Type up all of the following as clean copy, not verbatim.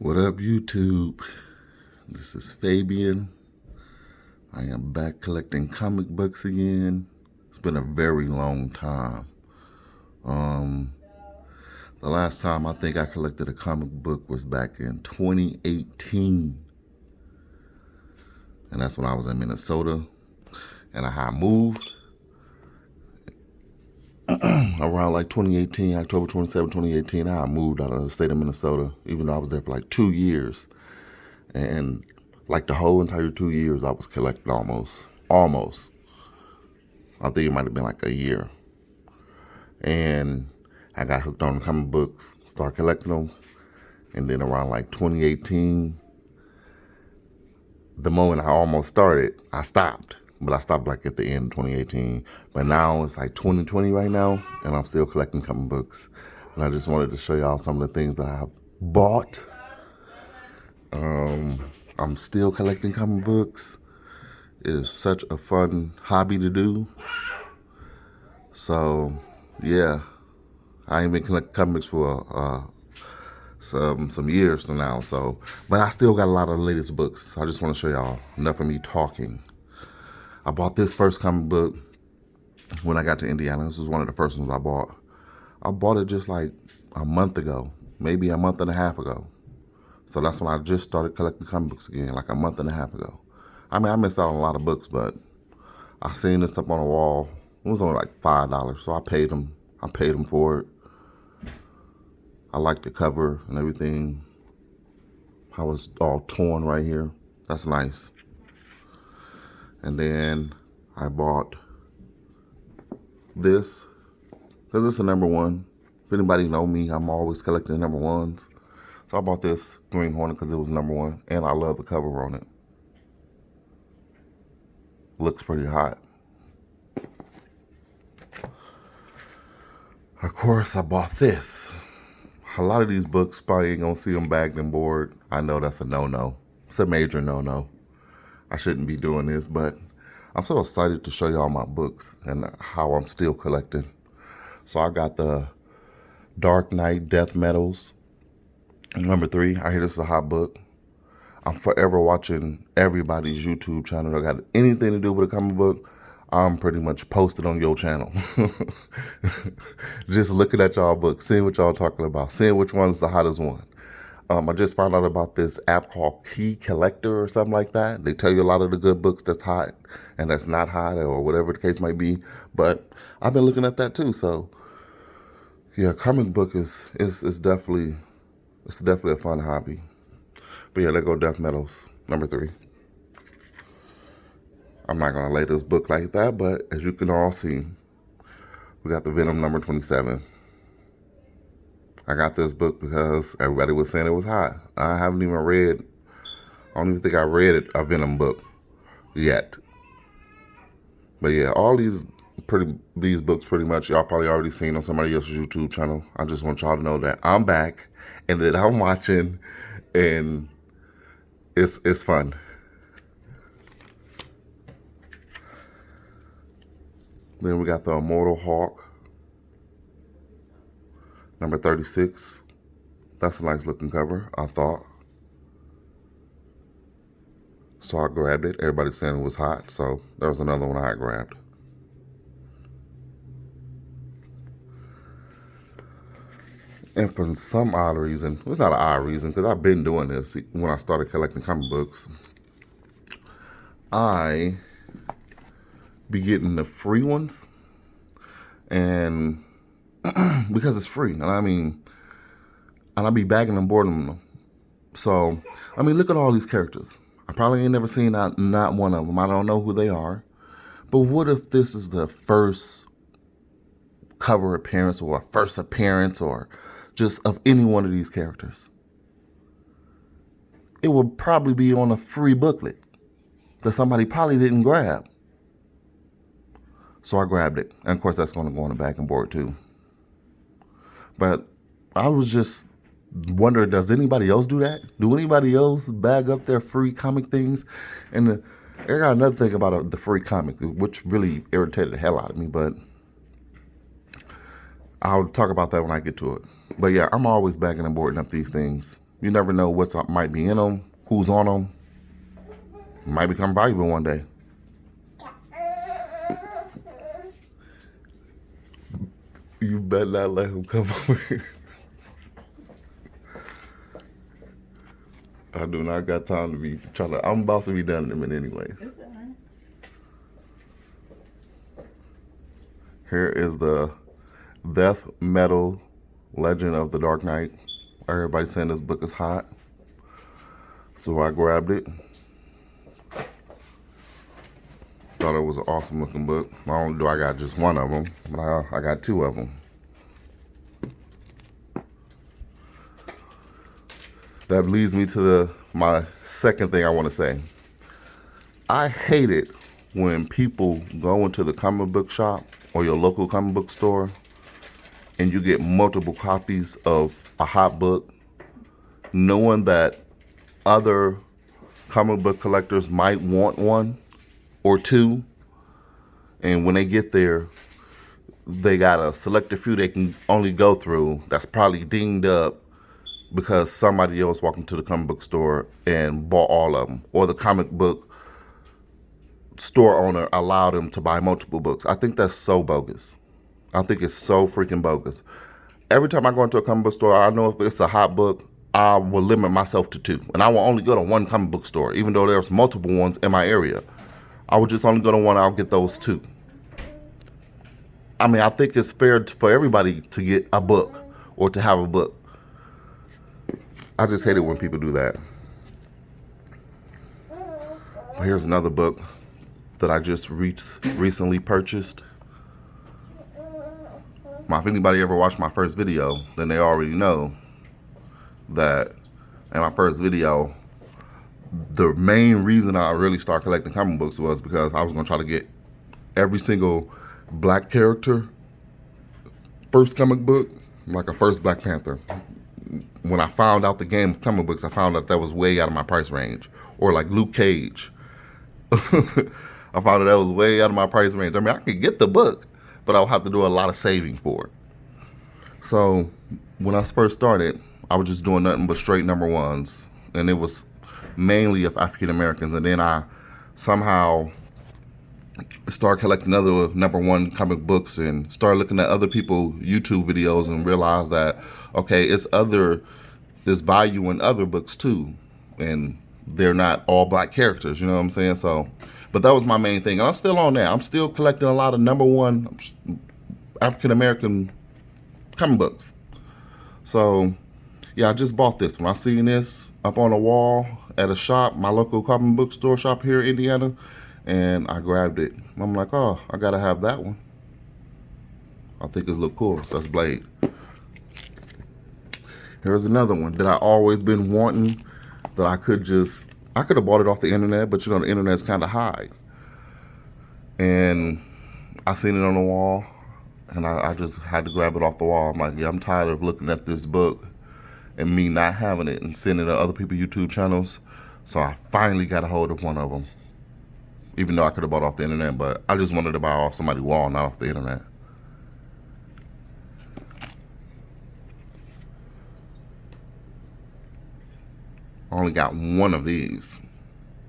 What up, YouTube? This is Fabian. I am back collecting comic books again. It's been a very long time. The last time I think I collected a comic book was back in 2018. And that's when I was in Minnesota. And I had moved around like 2018, October 27, 2018. I had moved out of the state of Minnesota, even though I was there for like 2 years. And like the whole entire 2 years, I was collecting almost. I think it might have been like a year. And I got hooked on comic books, started collecting them. And then around like 2018, the moment I almost started, I stopped. But I stopped like at the end of 2018. But now it's like 2020 right now, and I'm still collecting comic books. And I just wanted to show y'all some of the things that I have bought. I'm still collecting comic books. It is such a fun hobby to do. So, yeah, I ain't been collecting comics for some years now. So, but I still got a lot of the latest books. So I just want to show y'all. Enough of me talking. I bought this first comic book when I got to Indiana. This was one of the first ones I bought. I bought it just like a month ago, maybe a month and a half ago. So that's when I just started collecting comic books again, like a month and a half ago. I mean, I missed out on a lot of books, but I seen this up on the wall. It was only like $5, so I paid them. I paid them for it. I like the cover and everything. How it's all torn right here. That's nice. And then I bought this, because it's a number one. If anybody know me, I'm always collecting number ones. So I bought this Green Hornet because it was number one, and I love the cover on it. Looks pretty hot. Of course, I bought this. A lot of these books, probably ain't gonna see them bagged and board. I know that's a no-no. It's a major no-no. I shouldn't be doing this, but I'm so excited to show y'all my books and how I'm still collecting. So I got the Dark Knight Death Metals, number 3. I hear this is a hot book. I'm forever watching everybody's YouTube channel that got anything to do with a comic book. I'm pretty much posted on your channel. Just looking at y'all books, seeing what y'all talking about, seeing which one's the hottest one. I just found out about this app called Key Collector or something like that. They tell you a lot of the good books that's hot and that's not hot or whatever the case might be. But I've been looking at that too. So yeah, comic book is definitely a fun hobby. But yeah, there go Death Metals, number 3. I'm not gonna lay this book like that, but as you can all see, we got the Venom number 27. I got this book because everybody was saying it was hot. I don't even think I read a Venom book yet. But yeah, all these books pretty much y'all probably already seen on somebody else's YouTube channel. I just want y'all to know that I'm back and that I'm watching, and it's fun. Then we got the Immortal Hulk, number 36. That's a nice looking cover, I thought. So I grabbed it. Everybody's saying it was hot, so there was another one I grabbed. And for some odd reason, it's not an odd reason, because I've been doing this when I started collecting comic books. I be getting the free ones, and because it's free, and I be bagging and boarding them. So, I mean, look at all these characters. I probably ain't never seen not one of them. I don't know who they are. But what if this is the first cover appearance or a first appearance or just of any one of these characters? It would probably be on a free booklet that somebody probably didn't grab. So I grabbed it. And of course, that's going to go on the back and board too. But I was just wondering, does anybody else do that? Do anybody else bag up their free comic things? And I got another thing about the free comic, which really irritated the hell out of me, but I'll talk about that when I get to it. But yeah, I'm always bagging and boarding up these things. You never know what might be in them, who's on them. Might become valuable one day. You better not let him come over here. I do not got time to be trying to. I'm about to be done in a minute, anyways. It's all right. Here is the Death Metal Legend of the Dark Knight. Everybody's saying this book is hot, so I grabbed it. Thought it was an awesome looking book. Not only do I got just one of them, but I got two of them. That leads me to my second thing I want to say. I hate it when people go into the comic book shop or your local comic book store and you get multiple copies of a hot book, knowing that other comic book collectors might want one or two, and when they get there, they got a selected few they can only go through that's probably dinged up because somebody else walked into the comic book store and bought all of them, or the comic book store owner allowed him to buy multiple books. I think that's so bogus. I think it's so freaking bogus. Every time I go into a comic book store, I know if it's a hot book, I will limit myself to two, and I will only go to one comic book store, even though there's multiple ones in my area. I would just only go to one. I'll get those two. I mean, I think it's fair for everybody to get a book or to have a book. I just hate it when people do that. But here's another book that I just recently purchased. If anybody ever watched my first video, then they already know that in my first video, the main reason I really started collecting comic books was because I was going to try to get every single black character first comic book, like a first Black Panther. When I found out the game of comic books, I found out that was way out of my price range. Or like Luke Cage. I found that was way out of my price range. I mean, I could get the book, but I'll have to do a lot of saving for it. So when I first started, I was just doing nothing but straight number ones. And it was mainly of African Americans. And then I somehow started collecting other number one comic books and started looking at other people's YouTube videos and realized that, okay, there's value in other books too. And they're not all black characters, you know what I'm saying? So, but that was my main thing. And I'm still on that. I'm still collecting a lot of number one African American comic books. So, yeah, I just bought this one. I seen this up on a wall at a shop, my local comic book store shop here in Indiana, and I grabbed it. I'm like, oh, I gotta have that one. I think it look cool. That's Blade. Here's another one that I always been wanting that I could have bought it off the internet, but you know, the internet's kind of high. And I seen it on the wall, and I just had to grab it off the wall. I'm like, yeah, I'm tired of looking at this book and me not having it and sending it to other people's YouTube channels. So I finally got a hold of one of them. Even though I could have bought it off the internet, but I just wanted to buy off somebody's wall, not off the internet. I only got one of these,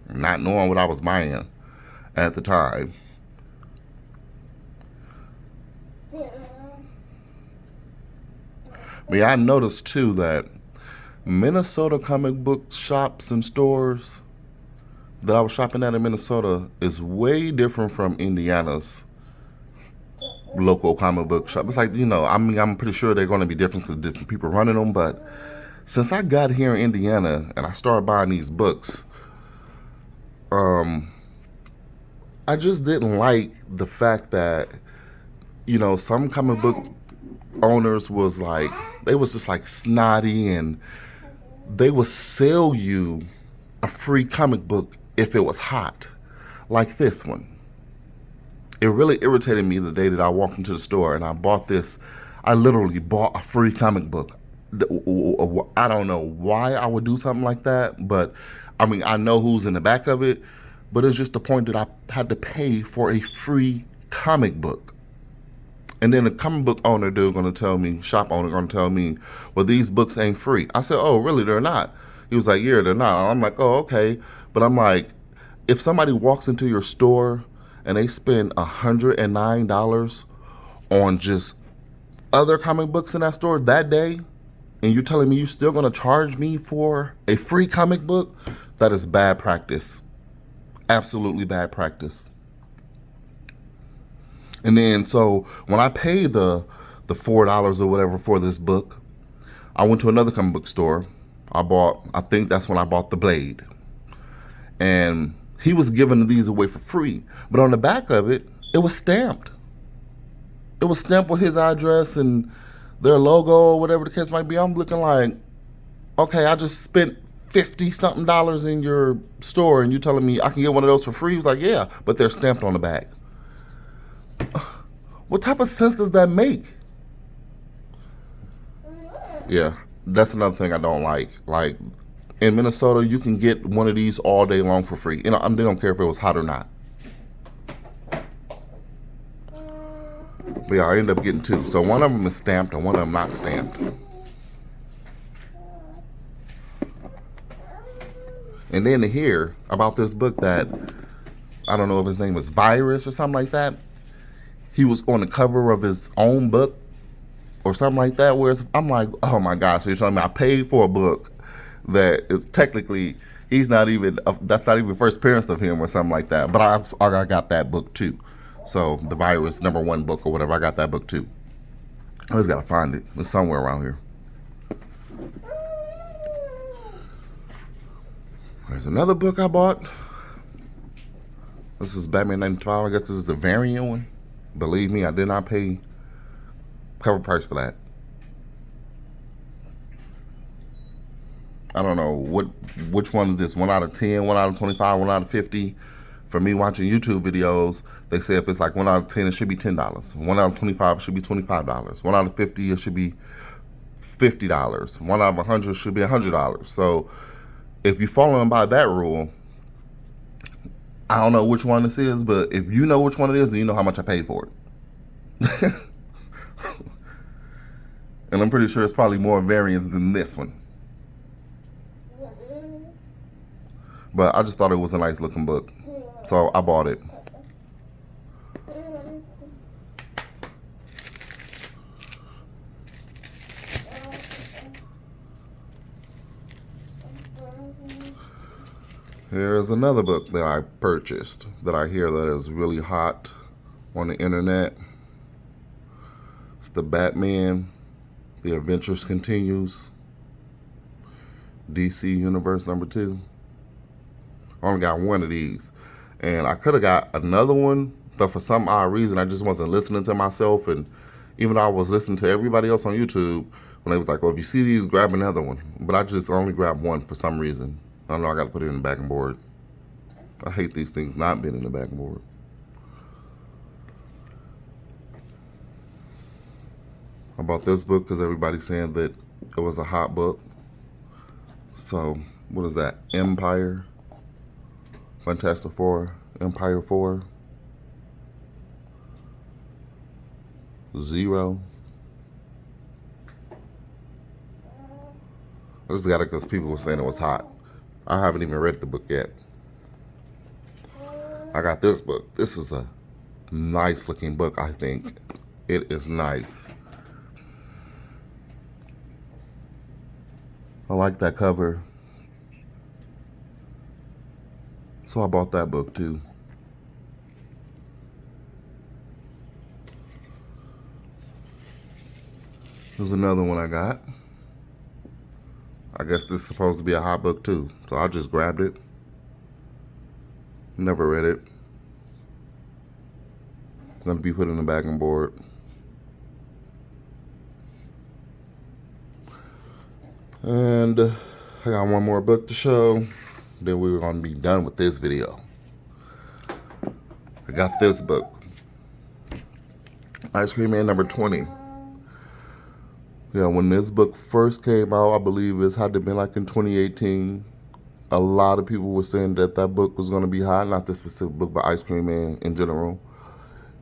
not knowing what I was buying at the time. But yeah, I noticed too that Minnesota comic book shops and stores that I was shopping at in Minnesota is way different from Indiana's local comic book shop. It's like, you know, I mean, I'm pretty sure they're going to be different because different people running them, but since I got here in Indiana and I started buying these books, I just didn't like the fact that, you know, some comic book owners was like, they was just like snotty, and they would sell you a free comic book if it was hot, like this one. It really irritated me the day that I walked into the store and I bought this. I literally bought a free comic book. I don't know why I would do something like that, but I mean, I know who's in the back of it, but it's just the point that I had to pay for a free comic book. And then the comic book owner dude gonna tell me, shop owner gonna tell me, well, these books ain't free. I said, oh, really? They're not? He was like, yeah, they're not. I'm like, oh, okay. But I'm like, if somebody walks into your store and they spend $109 on just other comic books in that store that day, and you're telling me you're still gonna charge me for a free comic book, that is bad practice. Absolutely bad practice. And then so when I paid the $4 or whatever for this book, I went to another comic book store. I think that's when I bought The Blade. And he was giving these away for free. But on the back of it, it was stamped. It was stamped with his address and their logo or whatever the case might be. I'm looking like, okay, I just spent 50 something dollars in your store and you're telling me I can get one of those for free? He was like, yeah, but they're stamped on the back. What type of sense does that make? Yeah, that's another thing I don't like. Like, in Minnesota, you can get one of these all day long for free. You know, they don't care if it was hot or not. But yeah, I ended up getting two. So one of them is stamped and one of them not stamped. And then to hear about this book that, I don't know if his name was Virus or something like that. He was on the cover of his own book or something like that. Whereas I'm like, oh my gosh, so you're telling me I paid for a book that is technically, he's not even, that's not even first appearance of him or something like that. But I got that book too. So the Virus #1 book or whatever, I got that book too. I just gotta find it. It's somewhere around here. There's another book I bought. This is Batman 95. I guess this is the variant one. Believe me, I did not pay cover price for that. I don't know which one is this. 1 out of 10, 1 out of 25, 1 out of 50. For me watching YouTube videos, they say if it's like 1 out of 10, it should be $10. 1 out of 25, it should be $25. 1 out of 50, it should be $50. 1 out of 100 should be $100. So if you're following by that rule, I don't know which one this is, but if you know which one it is, then you know how much I paid for it. And I'm pretty sure it's probably more variants than this one. But I just thought it was a nice looking book, so I bought it. Here's another book that I purchased that I hear that is really hot on the internet. It's the Batman, The Adventures Continues, DC Universe #2. I only got one of these. And I could have got another one, but for some odd reason, I just wasn't listening to myself. And even though I was listening to everybody else on YouTube, when they was like, oh, if you see these, grab another one. But I just only grabbed one for some reason. I don't know, I got to put it in the backing board. I hate these things not being in the backing board. I bought this book because everybody's saying that it was a hot book. So, what is that? Empire? Fantastic Four? Empire 4? Zero? I just got it because people were saying it was hot. I haven't even read the book yet. I got this book. This is a nice looking book, I think. It is nice. I like that cover. So I bought that book too. There's another one I got. I guess this is supposed to be a hot book too. So I just grabbed it. Never read it. Gonna be put in the backing board. And I got one more book to show. Then we're gonna be done with this video. I got this book. Ice Cream Man #20. Yeah, when this book first came out, I believe it had to be like in 2018. A lot of people were saying that that book was going to be hot. Not this specific book, but Ice Cream Man in general.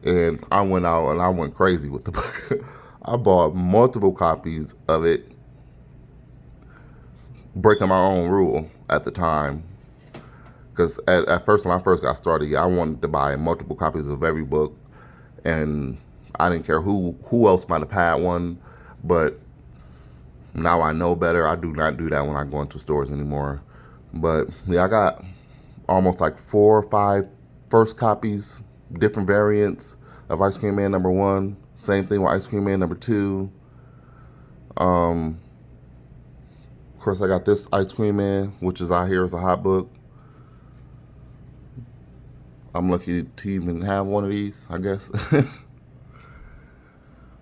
And I went out and I went crazy with the book. I bought multiple copies of it, breaking my own rule at the time. Because at first, when I first got started, yeah, I wanted to buy multiple copies of every book, and I didn't care who else might have had one. But now I know better. I do not do that when I go into stores anymore. But yeah, I got almost like 4 or 5 first copies, different variants of Ice Cream Man #1. Same thing with Ice Cream Man #2. Of course, I got this Ice Cream Man, which is out here as a hot book. I'm lucky to even have one of these, I guess.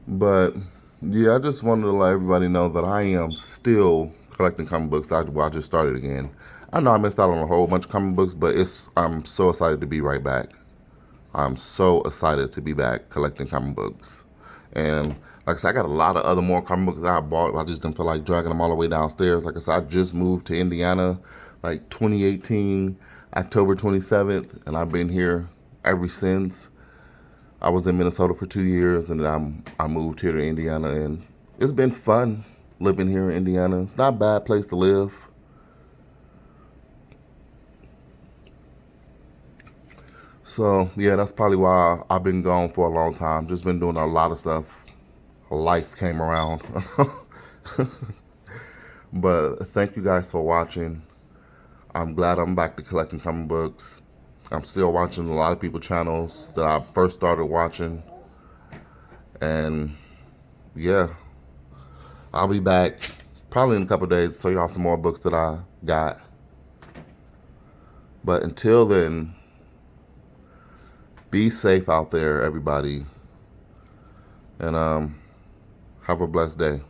But yeah, I just wanted to let everybody know that I am still collecting comic books. I just started again. I know I missed out on a whole bunch of comic books, but I'm so excited to be right back. I'm so excited to be back collecting comic books. And like I said, I got a lot of other more comic books that I bought. I just didn't feel like dragging them all the way downstairs. Like I said, I just moved to Indiana like 2018, October 27th, and I've been here ever since. I was in Minnesota for 2 years, and then I moved here to Indiana, and it's been fun living here in Indiana. It's not a bad place to live. So yeah, that's probably why I've been gone for a long time. Just been doing a lot of stuff. Life came around. But thank you guys for watching. I'm glad I'm back to collecting comic books. I'm still watching a lot of people's channels that I first started watching. And yeah, I'll be back probably in a couple of days to show y'all some more books that I got. But until then, be safe out there, everybody. And have a blessed day.